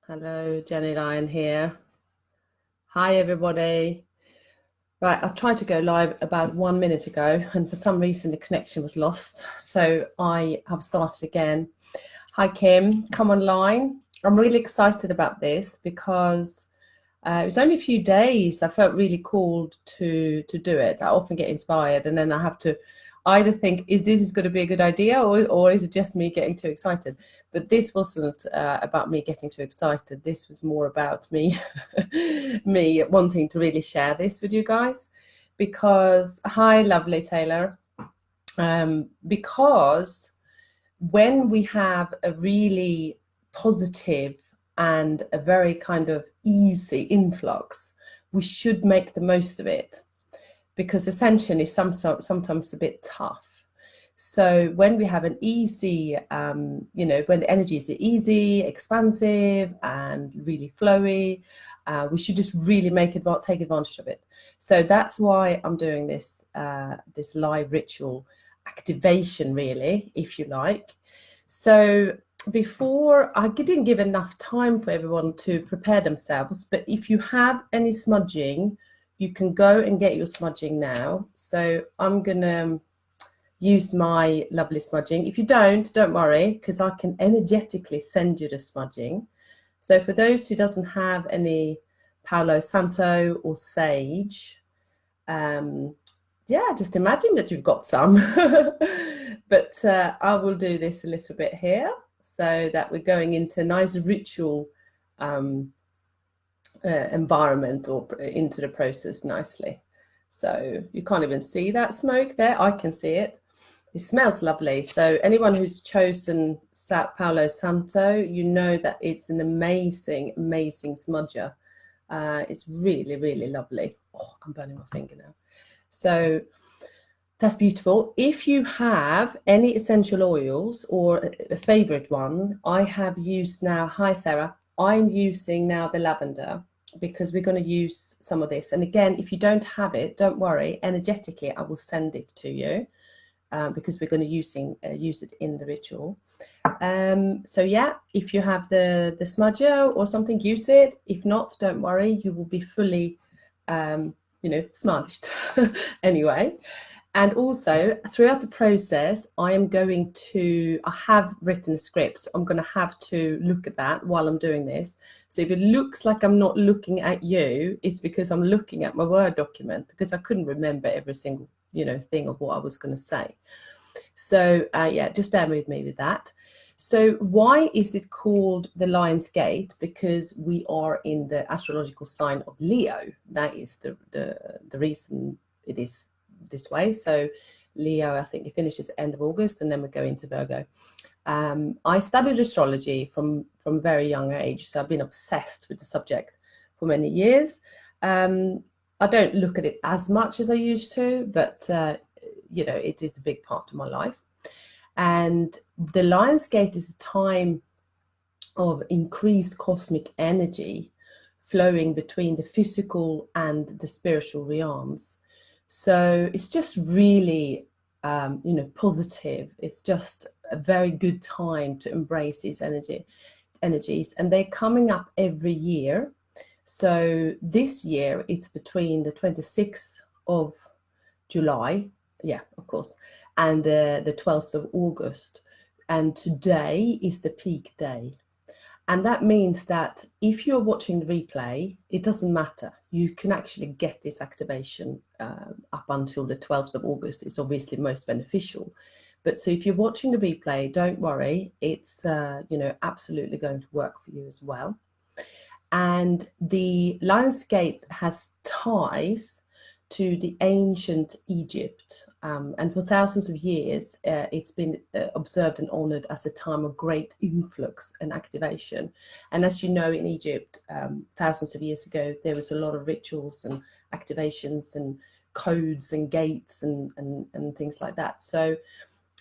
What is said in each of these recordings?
Hello, Jenny Lyon here. Hi, everybody. Right, I tried to go live about 1 minute ago, and for some reason the connection was lost. So I have started again. Hi, Kim. Come online. I'm really excited about this because it was only a few days. I felt really called to do it. I often get inspired, and then I have to either think, is this going to be a good idea, or is it just me getting too excited? But this wasn't about me getting too excited. This was more about me me wanting to really share this with you guys. Because, hi, lovely Taylor. Because when we have a really positive and a very kind of easy influx, we should make the most of it, because ascension is sometimes a bit tough. So when we have an easy, when the energy is easy, expansive, and really flowy, we should just really take advantage of it. So that's why I'm doing this this live ritual activation, really, if you like. So before, I didn't give enough time for everyone to prepare themselves, but if you have any smudging, you can go and get your smudging now. So I'm gonna use my lovely smudging. If you don't worry, because I can energetically send you the smudging. So for those who doesn't have any Palo Santo or sage, yeah, just imagine that you've got some. But I will do this a little bit here so that we're going into a nice ritual environment, or into the process nicely. So you can't even see that smoke there. I can see it. It smells lovely. So anyone who's chosen Palo Santo, you know that it's an amazing, amazing smudger. It's really, really lovely. Oh, I'm burning my finger now. So that's beautiful. If you have any essential oils or a favorite one, I have used now, hi Sarah, I'm using now the lavender, because we're going to use some of this. And again, if you don't have it, don't worry, energetically I will send it to you, because we're going to use it in the ritual. So yeah, if you have the smudger or something, use it. If not, don't worry, you will be fully smudged anyway. And also throughout the process, I have written a script. I'm going to have to look at that while I'm doing this. So if it looks like I'm not looking at you, it's because I'm looking at my Word document, because I couldn't remember every single thing of what I was going to say. So yeah, just bear with me with that. So why is it called the Lionsgate? Because we are in the astrological sign of Leo. That is the reason it is this way. So Leo, I think it finishes at the end of August, and then we go into Virgo. I studied astrology from a very young age, so I've been obsessed with the subject for many years. I don't look at it as much as I used to, but it is a big part of my life. And the Lionsgate is a time of increased cosmic energy flowing between the physical and the spiritual realms. So it's just really, positive. It's just a very good time to embrace these energies, and they're coming up every year. So this year it's between the 26th of July, yeah, of course, and the 12th of August. And today is the peak day. And that means that if you're watching the replay, it doesn't matter. You can actually get this activation up until the 12th of August. It's obviously most beneficial. But so if you're watching the replay, don't worry. It's, absolutely going to work for you as well. And the Lionsgate has ties to the ancient Egypt. And for thousands of years, it's been observed and honored as a time of great influx and activation. And as you know, in Egypt, thousands of years ago, there was a lot of rituals and activations and codes and gates and things like that. So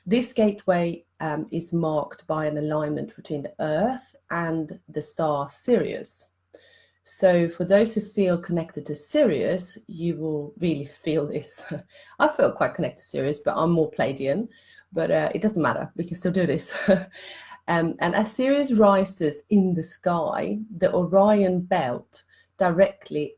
this gateway is marked by an alignment between the Earth and the star Sirius. So for those who feel connected to Sirius, you will really feel this. I feel quite connected to Sirius, but I'm more Pleiadian, but it doesn't matter. We can still do this. And as Sirius rises in the sky, the Orion belt directly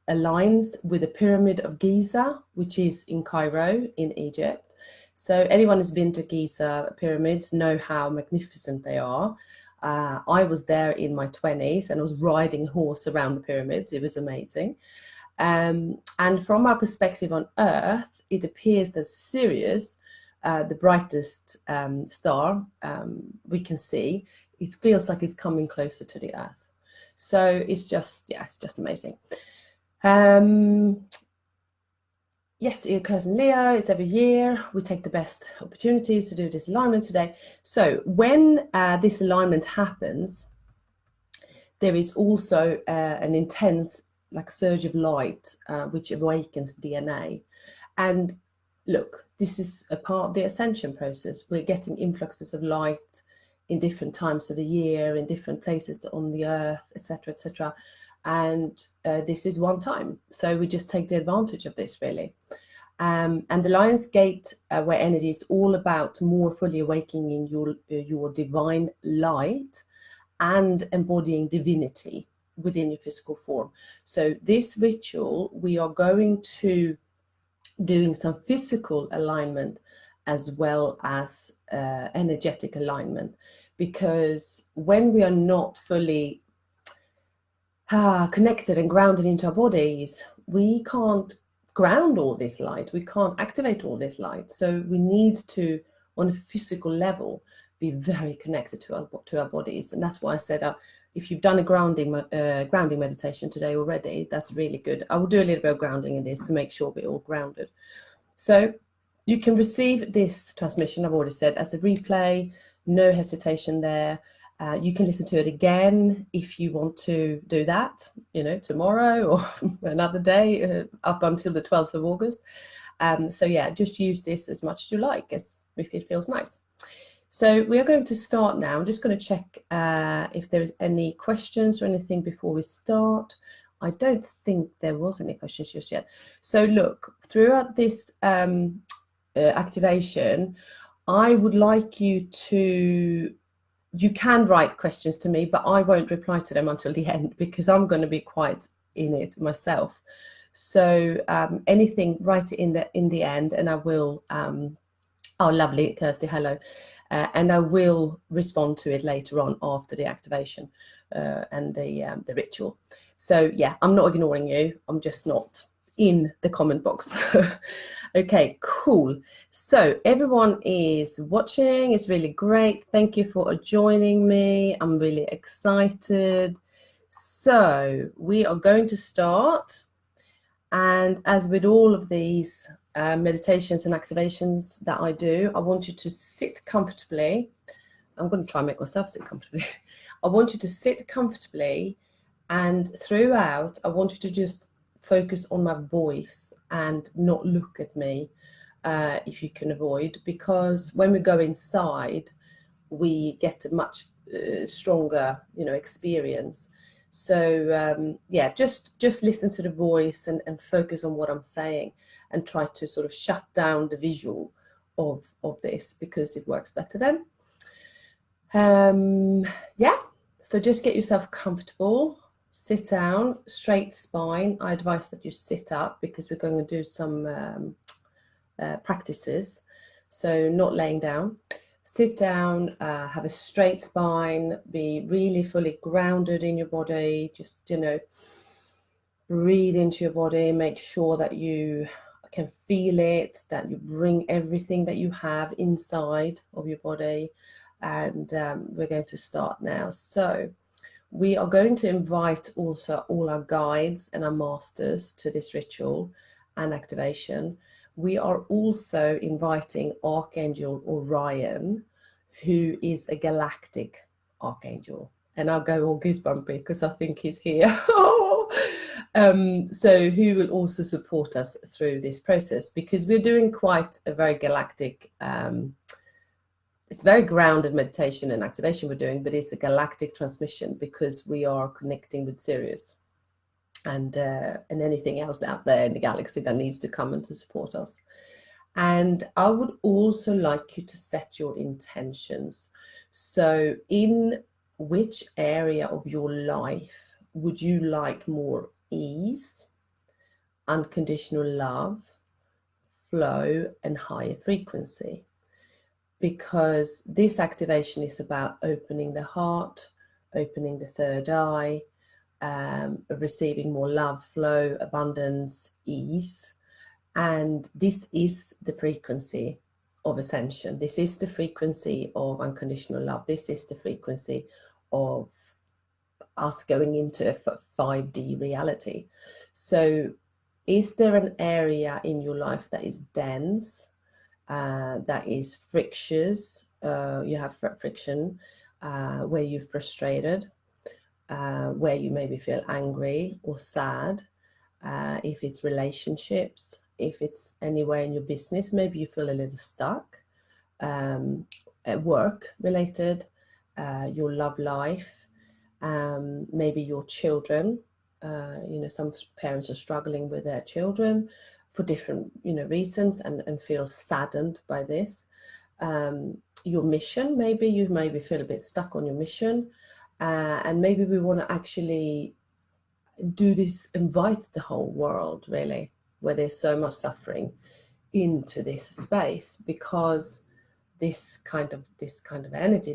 aligns with the Pyramid of Giza, which is in Cairo in Egypt. So anyone who's been to Giza pyramids know how magnificent they are. I was there in my 20s and I was riding a horse around the pyramids. It was amazing. And from our perspective on Earth, it appears that Sirius, the brightest star we can see, it feels like it's coming closer to the Earth. So it's just amazing. Yes, it occurs in Leo. It's every year. We take the best opportunities to do this alignment today. So when this alignment happens, there is also an intense surge of light, which awakens DNA. And look, this is a part of the ascension process. We're getting influxes of light in different times of the year, in different places on the earth, etc., etc. And this is one time. So we just take the advantage of this, really. And the Lionsgate, where energy is all about more fully awakening in your divine light and embodying divinity within your physical form. So this ritual, we are going to doing some physical alignment as well as energetic alignment, because when we are not fully connected and grounded into our bodies, we can't ground all this light, we can't activate all this light. So we need to, on a physical level, be very connected to our bodies. And that's why I said, if you've done a grounding meditation today already, that's really good. I will do a little bit of grounding in this to make sure we're all grounded. So you can receive this transmission, I've already said, as a replay, no hesitation there. You can listen to it again if you want to do that, tomorrow or another day up until the 12th of August. So yeah, just use this as much as you like, as if it feels nice. So we are going to start now. I'm just going to check if there is any questions or anything before we start. I don't think there was any questions just yet. So look, throughout this activation, I would like you can write questions to me, but I won't reply to them until the end because I'm going to be quite in it myself. So anything, write it in the end, and I will. Oh, lovely, Kirsty, hello. And I will respond to it later on after the activation and the ritual. So yeah, I'm not ignoring you. I'm just not in the comment box. Okay, cool. So everyone is watching. It's really great. Thank you for joining me. I'm really excited. So we are going to start. And as with all of these meditations and activations that I do, I want you to sit comfortably. I'm going to try and make myself sit comfortably. I want you to sit comfortably, and throughout, I want you to just focus on my voice and not look at me if you can avoid, because when we go inside, we get a much stronger, experience. So yeah, just listen to the voice and focus on what I'm saying, and try to sort of shut down the visual of this, because it works better then. Yeah, so just get yourself comfortable, sit down, straight spine. I advise that you sit up because we're going to do some practices, so not laying down. Sit down, have a straight spine, be really fully grounded in your body. Just, breathe into your body, make sure that you can feel it, that you bring everything that you have inside of your body. And we're going to start now. So we are going to invite also all our guides and our masters to this ritual and activation. We are also inviting Archangel Orion, who is a galactic archangel. And I'll go all goosebumpy because I think he's here. So who will also support us through this process, because we're doing quite a very galactic, it's very grounded meditation and activation we're doing, but it's a galactic transmission because we are connecting with Sirius and anything else out there in the galaxy that needs to come and to support us. And I would also like you to set your intentions. So in which area of your life would you like more ease, unconditional love, flow, and higher frequency? Because this activation is about opening the heart, opening the third eye, receiving more love, flow, abundance, ease. And this is the frequency of ascension. This is the frequency of unconditional love. This is the frequency of us going into a 5D reality. So is there an area in your life that is dense, that is frictious, you have friction, where you're frustrated, where you maybe feel angry or sad, if it's relationships, if it's anywhere in your business, maybe you feel a little stuck, at work related, your love life, maybe your children. Some parents are struggling with their children for different, reasons, and feel saddened by this. Your mission, maybe you feel a bit stuck on your mission, and maybe we want to actually do this, invite the whole world, really, where there's so much suffering, into this space, because this kind of energy,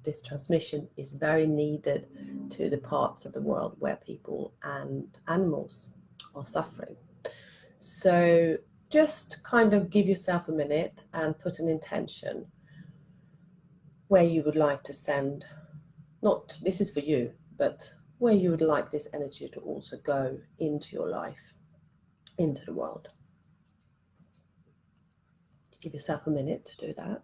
this transmission is very needed to the parts of the world where people and animals are suffering. So just kind of give yourself a minute and put an intention where you would like to send, not this is for you, but where you would like this energy to also go into your life, into the world. Give yourself a minute to do that.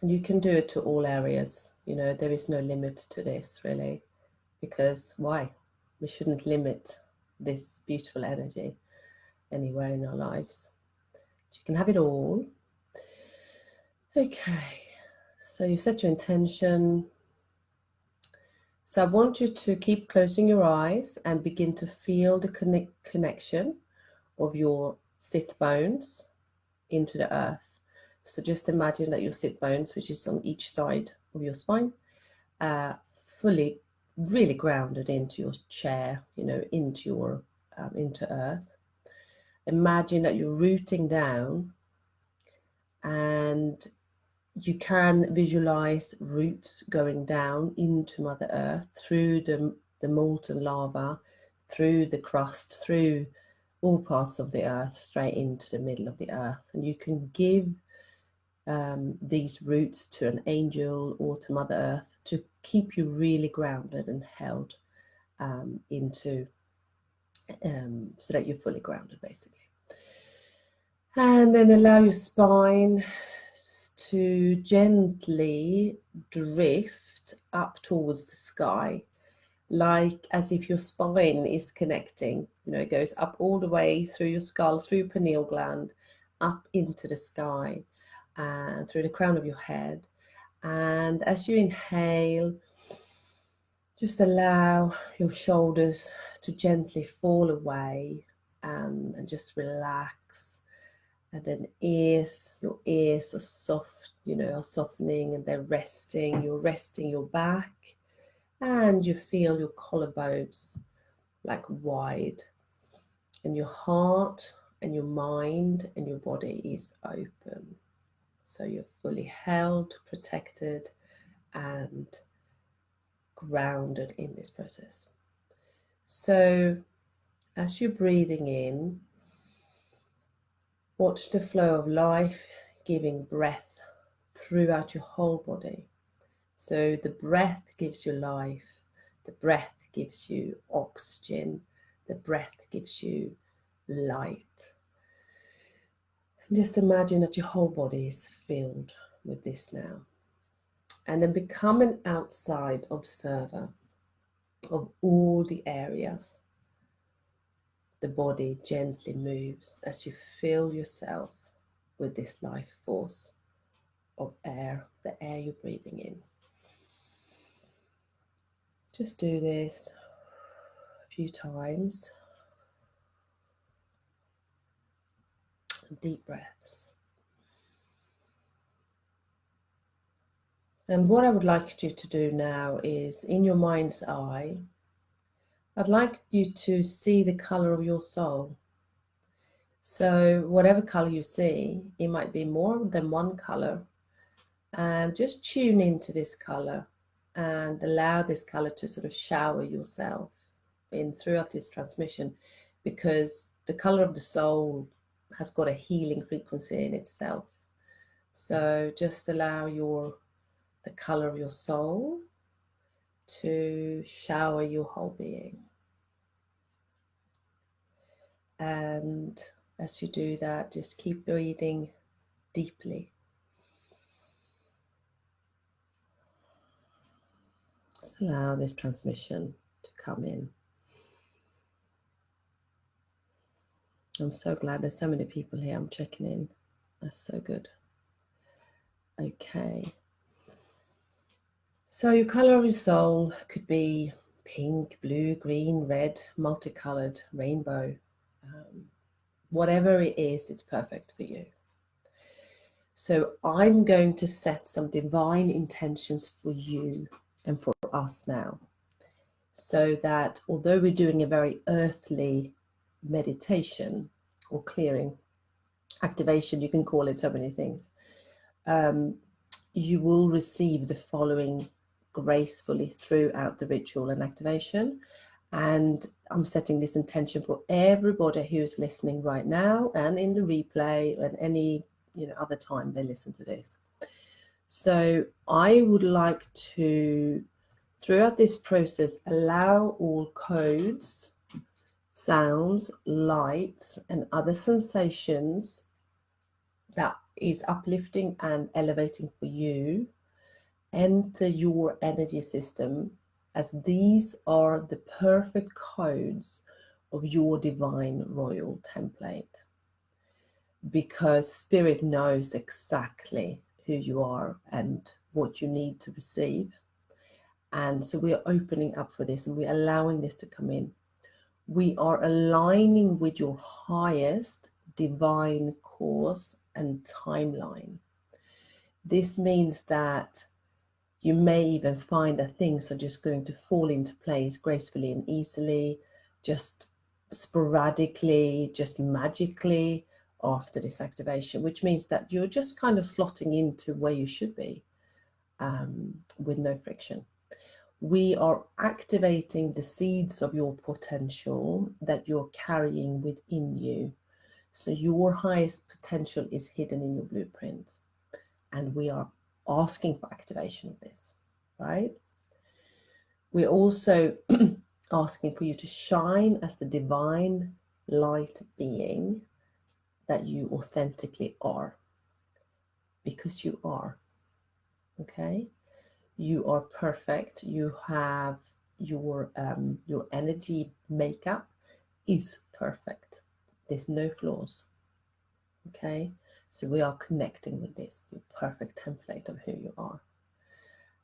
And you can do it to all areas. There is no limit to this, really, because why? We shouldn't limit this beautiful energy anywhere in our lives. So you can have it all. Okay, so you set your intention. So I want you to keep closing your eyes and begin to feel the connection of your sit bones into the earth. So just imagine that your sit bones, which is on each side of your spine, fully, really grounded into your chair, into earth. Imagine that you're rooting down, and you can visualize roots going down into Mother Earth through the molten lava, through the crust, through all parts of the earth, straight into the middle of the earth. And you can give these roots to an angel or to Mother Earth to keep you really grounded and held into, so that you're fully grounded, basically. And then allow your spine to gently drift up towards the sky, like as if your spine is connecting. It goes up all the way through your skull, through your pineal gland, up into the sky, and through the crown of your head. And as you inhale, just allow your shoulders to gently fall away, and just relax. And then your ears are soft, are softening, and they're resting. You're resting your back, and you feel your collarbones like wide. And your heart and your mind and your body is open. So you're fully held, protected, and grounded in this process. So as you're breathing in, watch the flow of life giving breath throughout your whole body. So the breath gives you life, the breath gives you oxygen, the breath gives you light. And just imagine that your whole body is filled with this now. And then become an outside observer of all the areas. The body gently moves as you fill yourself with this life force of air, the air you're breathing in. Just do this few times. Deep breaths. And what I would like you to do now is, in your mind's eye, I'd like you to see the color of your soul. So whatever color you see, it might be more than one color, and just tune into this color and allow this color to sort of shower yourself in throughout this transmission, because the color of the soul has got a healing frequency in itself. So just allow the color of your soul to shower your whole being. And as you do that, just keep breathing deeply. Just allow this transmission to come in. I'm so glad there's so many people here. I'm checking in. That's so good. Okay. So your color of your soul could be pink, blue, green, red, multicolored, rainbow. Whatever it is, it's perfect for you. So I'm going to set some divine intentions for you and for us now, so that although we're doing a very earthly meditation or clearing, activation, you can call it so many things, you will receive the following gracefully throughout the ritual and activation. And I'm setting this intention for everybody who's listening right now and in the replay and any other time they listen to this. So I would like to, throughout this process, allow all codes, sounds, lights, and other sensations that is uplifting and elevating for you enter your energy system, as these are the perfect codes of your divine royal template. Because Spirit knows exactly who you are and what you need to receive. And so we are opening up for this and we're allowing this to come in. We are aligning with your highest divine course and timeline. This means that you may even find that things are just going to fall into place gracefully and easily, just sporadically, just magically after this activation, which means that you're just kind of slotting into where you should be with no friction. We are activating the seeds of your potential that you're carrying within you. So your highest potential is hidden in your blueprint. And we are asking for activation of this, right? We're also asking for you to shine as the divine light being that you authentically are, because you are, okay? You are perfect. You have your energy makeup is perfect. There's no flaws, okay? So we are connecting with this, your perfect template of who you are.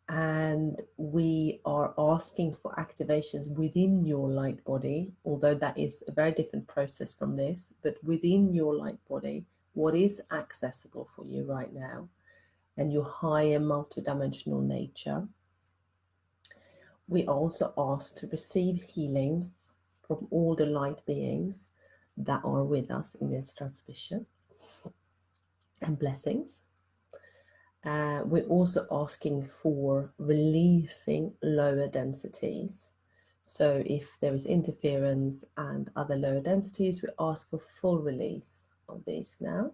And we are asking for activations within your light body, although that is a very different process from this, but within your light body, what is accessible for you right now, and your higher multidimensional nature. We also ask to receive healing from all the light beings that are with us in this transmission, and blessings. We're also asking for releasing lower densities. So if there is interference and other lower densities, we ask for full release of these now.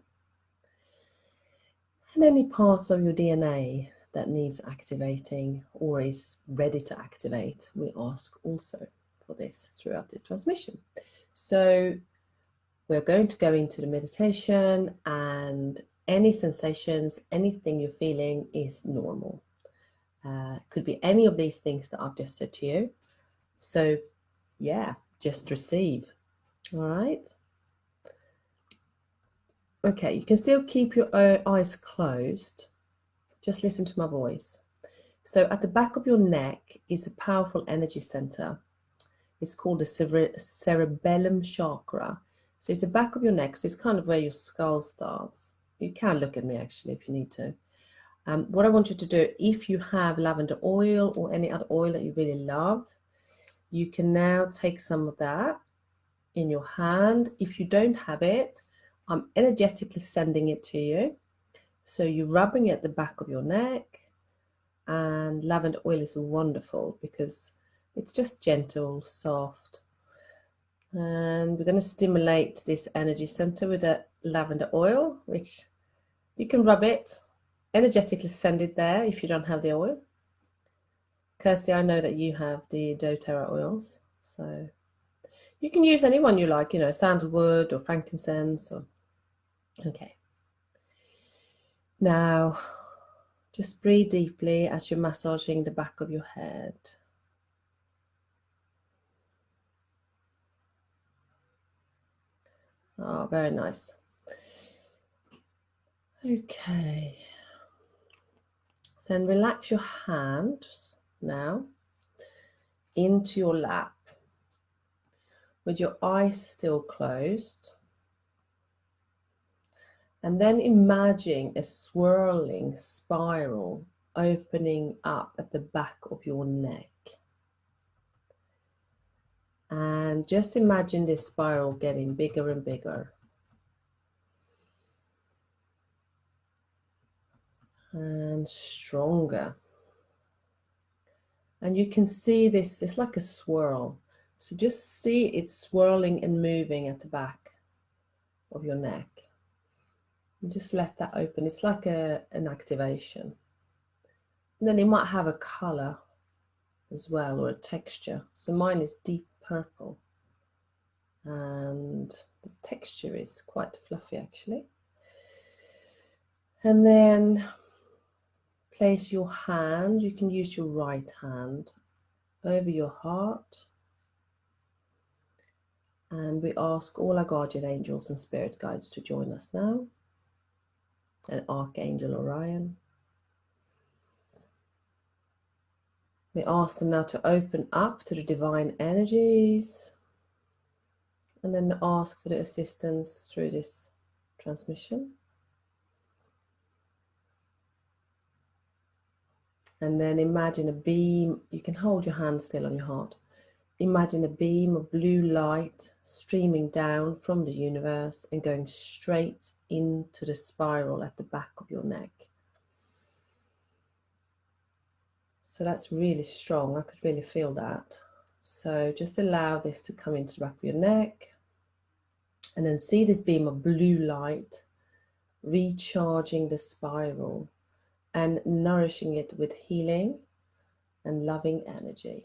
And any parts of your DNA that needs activating or is ready to activate, we ask also for this throughout this transmission. So we're going to go into the meditation, and any sensations, anything you're feeling is normal. Could be any of these things that I've just said to you. So yeah, just receive. All right. Okay, you can still keep your eyes closed. Just listen to my voice. So at the back of your neck is a powerful energy center. It's called the cerebellum chakra. So it's the back of your neck. So it's kind of where your skull starts. You can look at me actually if you need to. What I want you to do, if you have lavender oil or any other oil that you really love, you can now take some of that in your hand. If you don't have it, I'm energetically sending it to you. So you're rubbing at the back of your neck, and lavender oil is wonderful because it's just gentle, soft. And we're going to stimulate this energy center with the lavender oil, which you can rub it, energetically send it there if you don't have the oil. Kirsty, I know that you have the doTERRA oils, so you can use any one you like, you know, sandalwood or frankincense or... Okay. Now, just breathe deeply as you're massaging the back of your head. Oh, very nice. Okay. So then relax your hands now into your lap with your eyes still closed. And then imagine a swirling spiral opening up at the back of your neck. And just imagine this spiral getting bigger and bigger. And stronger. And you can see this, it's like a swirl. So just see it swirling and moving at the back of your neck. And just let that open. It's like an activation. And then it might have a color as well, or a texture. So mine is deep purple. And the texture is quite fluffy actually. And then place your hand, you can use your right hand, over your heart. And we ask all our guardian angels and spirit guides to join us now. And Archangel Orion. We ask them now to open up to the divine energies. And then ask for the assistance through this transmission. And then imagine a beam, you can hold your hand still on your heart. Imagine a beam of blue light streaming down from the universe and going straight into the spiral at the back of your neck. So that's really strong, I could really feel that. So just allow this to come into the back of your neck. And then see this beam of blue light recharging the spiral and nourishing it with healing and loving energy.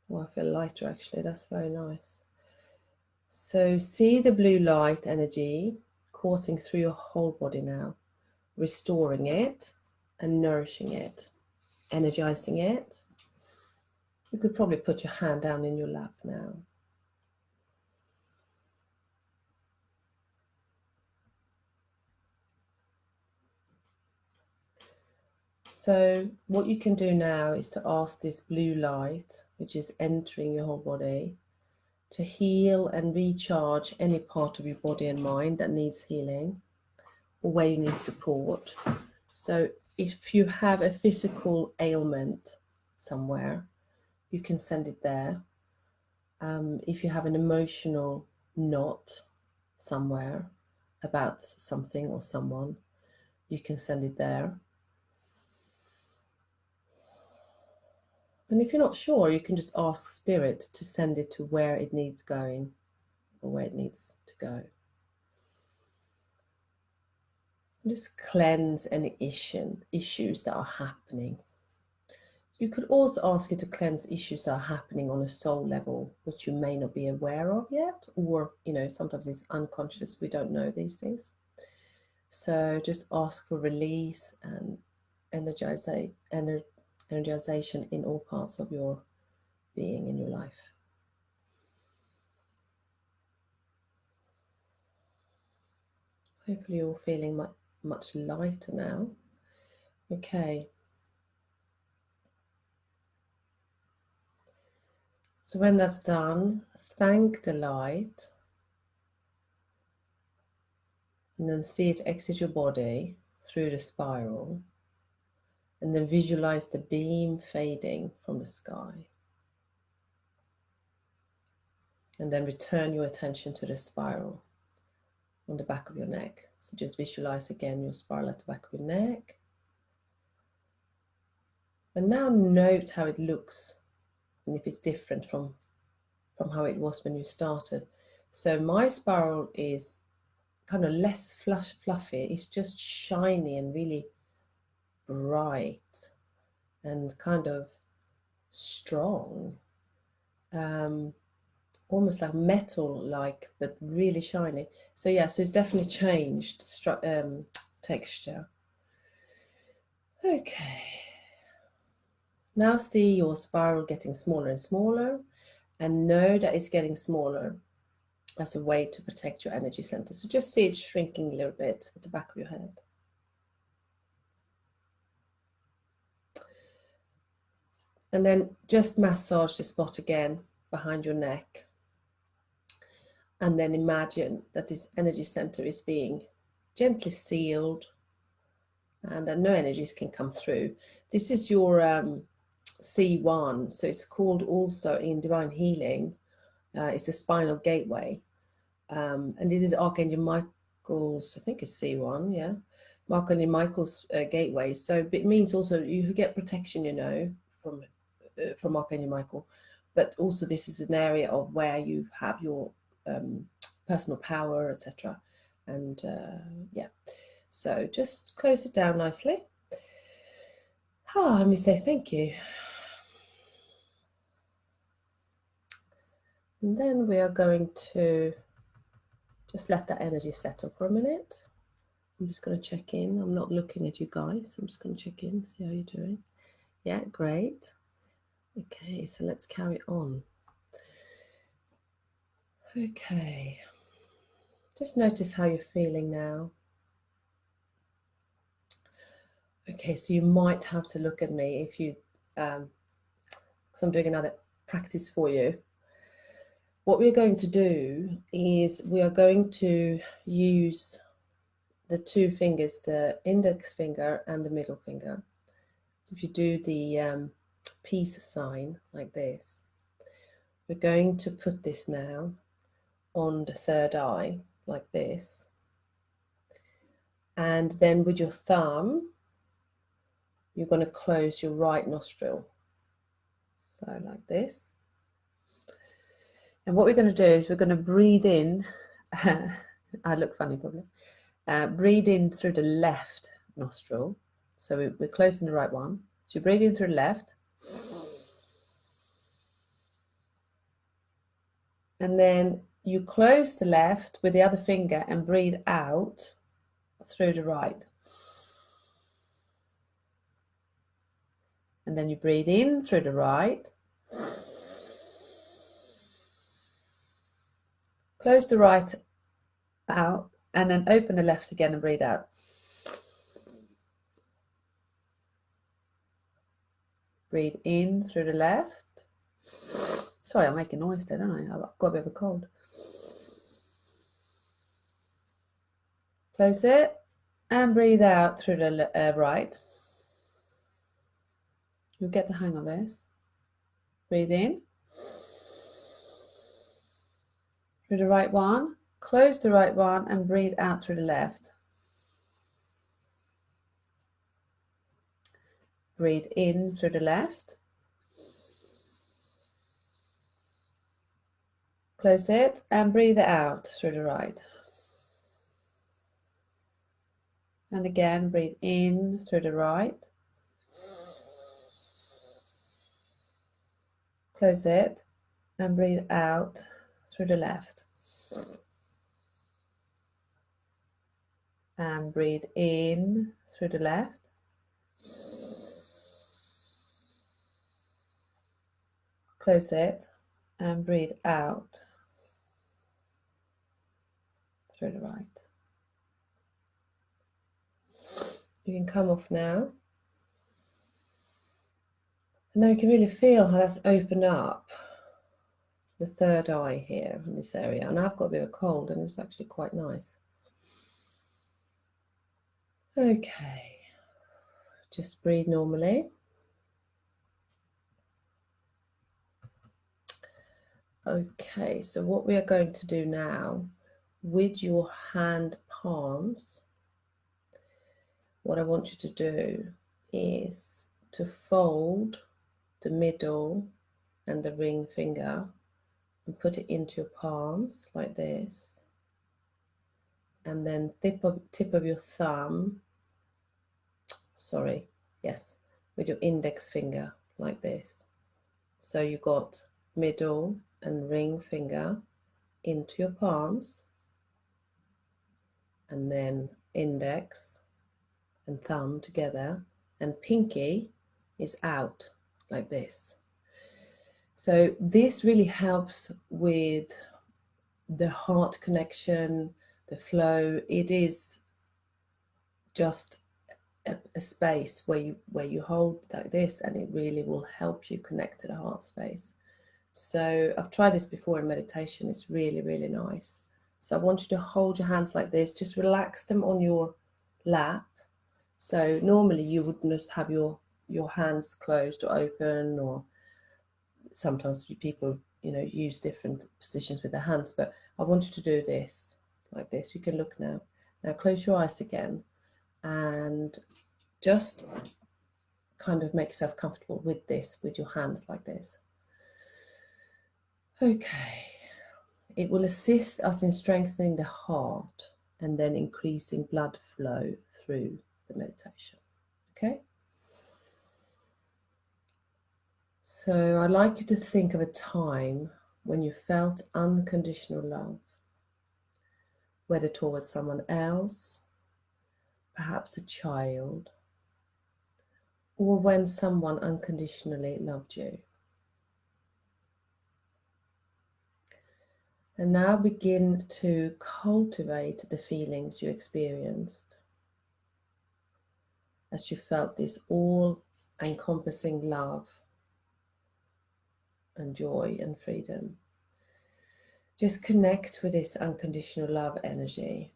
Oh, I feel lighter actually, that's very nice. So see the blue light energy coursing through your whole body now, restoring it and nourishing it, energizing it. You could probably put your hand down in your lap now. So what you can do now is to ask this blue light, which is entering your whole body, to heal and recharge any part of your body and mind that needs healing or where you need support. So if you have a physical ailment somewhere, you can send it there. If you have an emotional knot somewhere about something or someone, you can send it there. And if you're not sure, you can just ask Spirit to send it to where it needs going or where it needs to go. Just cleanse any issues that are happening. You could also ask it to cleanse issues that are happening on a soul level, which you may not be aware of yet, or, you know, sometimes it's unconscious, we don't know these things. So just ask for release and energization in all parts of your being in your life. Hopefully you're feeling much lighter now. Okay. So when that's done, thank the light and then see it exit your body through the spiral, and then visualize the beam fading from the sky. And then return your attention to the spiral on the back of your neck. So just visualize again your spiral at the back of your neck. And now note how it looks and if it's different from how it was when you started. So my spiral is kind of less fluffy. It's just shiny and really bright and kind of strong. Almost like metal-like, but really shiny. So yeah, so it's definitely changed texture. Okay. Now see your spiral getting smaller and smaller, and know that it's getting smaller as a way to protect your energy center. So just see it shrinking a little bit at the back of your head. And then just massage the spot again behind your neck. And then imagine that this energy center is being gently sealed and that no energies can come through. This is your C1, so it's called also in divine healing, it's a spinal gateway. And this is Archangel Michael's, I think it's C1, yeah. Archangel Michael's gateway. So it means also you get protection, you know, from Archangel Michael. But also this is an area of where you have your personal power, etc. And yeah, so just close it down nicely. Let me say thank you. And then we are going to just let that energy settle for a minute. I'm just going to check in. I'm not looking at you guys. I'm just going to check in, see how you're doing. Yeah, great. Okay, so let's carry on. Okay. Just notice how you're feeling now. Okay, so you might have to look at me if you, because I'm doing another practice for you. What we're going to do is we are going to use the two fingers, the index finger and the middle finger. So if you do the peace sign like this, we're going to put this now on the third eye like this. And then with your thumb, you're going to close your right nostril. So like this. And what we're going to do is we're going to breathe in. I look funny probably. Breathe in through the left nostril. So we're closing the right one. So you breathe in through the left. And then you close the left with the other finger and breathe out through the right. And then you breathe in through the right. Close the right out and then open the left again and breathe out. Breathe in through the left. Sorry, I'm making noise there, don't I? I've got a bit of a cold. Close it and breathe out through the right. You'll get the hang of this. Breathe in through the right one. Close the right one and breathe out through the left. Breathe in through the left. Close it and breathe out through the right. And again, breathe in through the right. Close it and breathe out through the left. And breathe in through the left. Close it and breathe out through the right. You can come off now. And now you can really feel how that's opened up the third eye here in this area. And I've got a bit of a cold and it's actually quite nice. Okay, just breathe normally. Okay, so what we are going to do now with your hand palms, what I want you to do is to fold the middle and the ring finger and put it into your palms like this. And then tip of your thumb, with your index finger like this. So you got middle and ring finger into your palms, and then index and thumb together, and pinky is out like this. So this really helps with the heart connection, the flow. It is just a space where you hold like this, and it really will help you connect to the heart space. So I've tried this before in meditation. It's really, really nice. So I want you to hold your hands like this, just relax them on your lap. So normally you wouldn't just have your hands closed or open, or sometimes people, use different positions with their hands, but I want you to do this like this. You can look now. Now close your eyes again and just kind of make yourself comfortable with this, with your hands like this. Okay. It will assist us in strengthening the heart and then increasing blood flow through the meditation. Okay? So I'd like you to think of a time when you felt unconditional love, whether towards someone else, perhaps a child, or when someone unconditionally loved you. And now begin to cultivate the feelings you experienced as you felt this all-encompassing love and joy and freedom. Just connect with this unconditional love energy.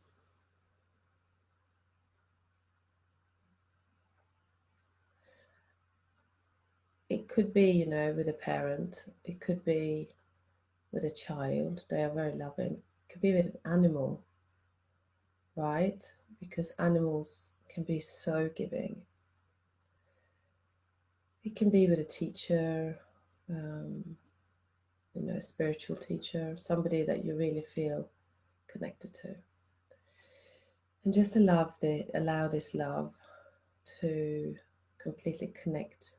It could be, with a parent. It could be with a child. They are very loving. It could be with an animal, right? Because animals can be so giving. It can be with a teacher, a spiritual teacher, somebody that you really feel connected to. And just allow this love to completely connect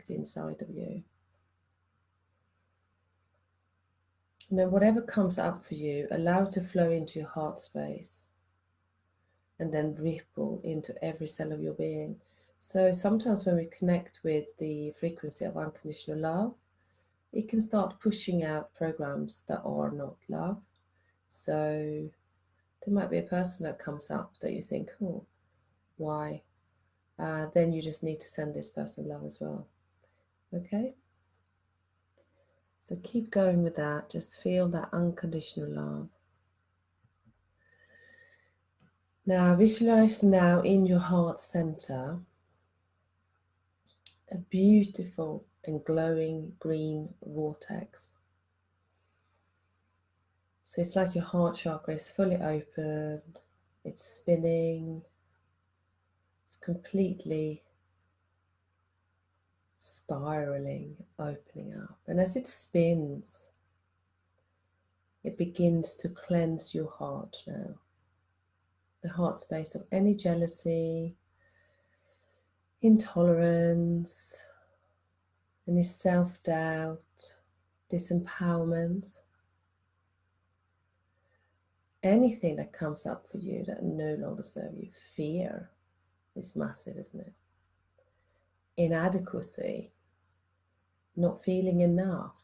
inside of you. And then whatever comes up for you, allow it to flow into your heart space and then ripple into every cell of your being. So sometimes when we connect with the frequency of unconditional love, it can start pushing out programs that are not love. So there might be a person that comes up that you think, oh, why? Then you just need to send this person love as well. Okay? So keep going with that. Just feel that unconditional love. Now visualize now in your heart center a beautiful and glowing green vortex. So it's like your heart chakra is fully open, it's spinning, it's completely spiraling, opening up. And as it spins, it begins to cleanse your heart now. The heart space of any jealousy, intolerance, any self-doubt, disempowerment, anything that comes up for you that no longer serves you. Fear is massive, isn't it? Inadequacy, not feeling enough,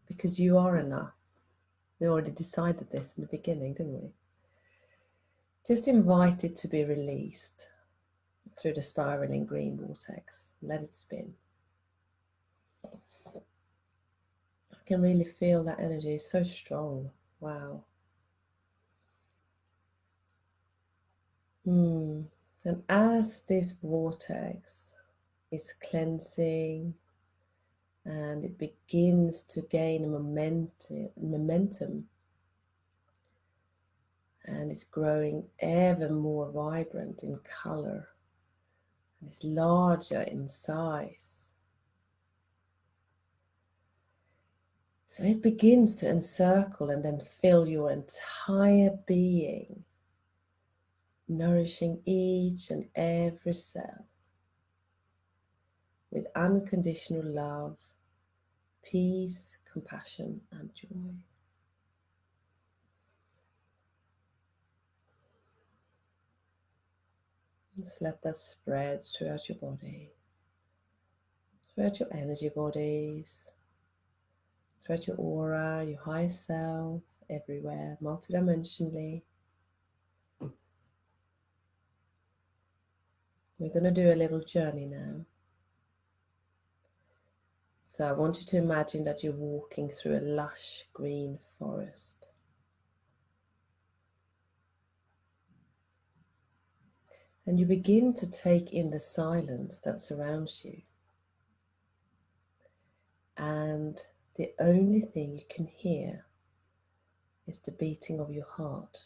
because you are enough. We already decided this in the beginning, didn't we? Just invite it to be released through the spiraling green vortex. Let it spin. I can really feel that energy is so strong. Wow. And as this vortex is cleansing and it begins to gain momentum, and it's growing ever more vibrant in color, and it's larger in size. So it begins to encircle and then fill your entire being, nourishing each and every cell with unconditional love, peace, compassion, and joy. Just let that spread throughout your body, throughout your energy bodies, throughout your aura, your higher self, everywhere, multidimensionally. We're going to do a little journey now. So I want you to imagine that you're walking through a lush green forest. And you begin to take in the silence that surrounds you. And the only thing you can hear is the beating of your heart.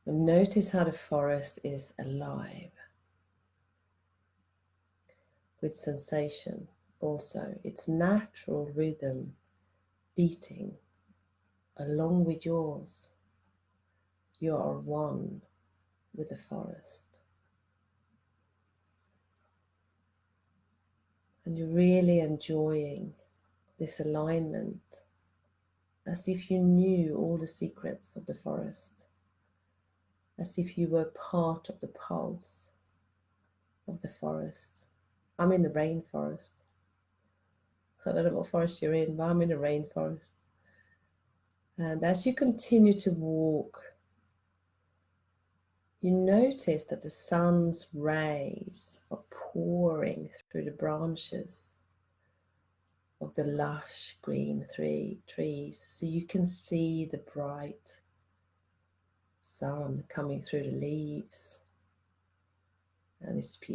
And notice how the forest is alive with sensation, also its natural rhythm beating along with yours. You are one with the forest. And you're really enjoying this alignment as if you knew all the secrets of the forest, as if you were part of the pulse of the forest. I'm in the rainforest. I don't know what forest you're in, but I'm in a rainforest. And as you continue to walk, you notice that the sun's rays are pouring through the branches of the lush green trees, so you can see the bright sun coming through the leaves, and it's beautiful.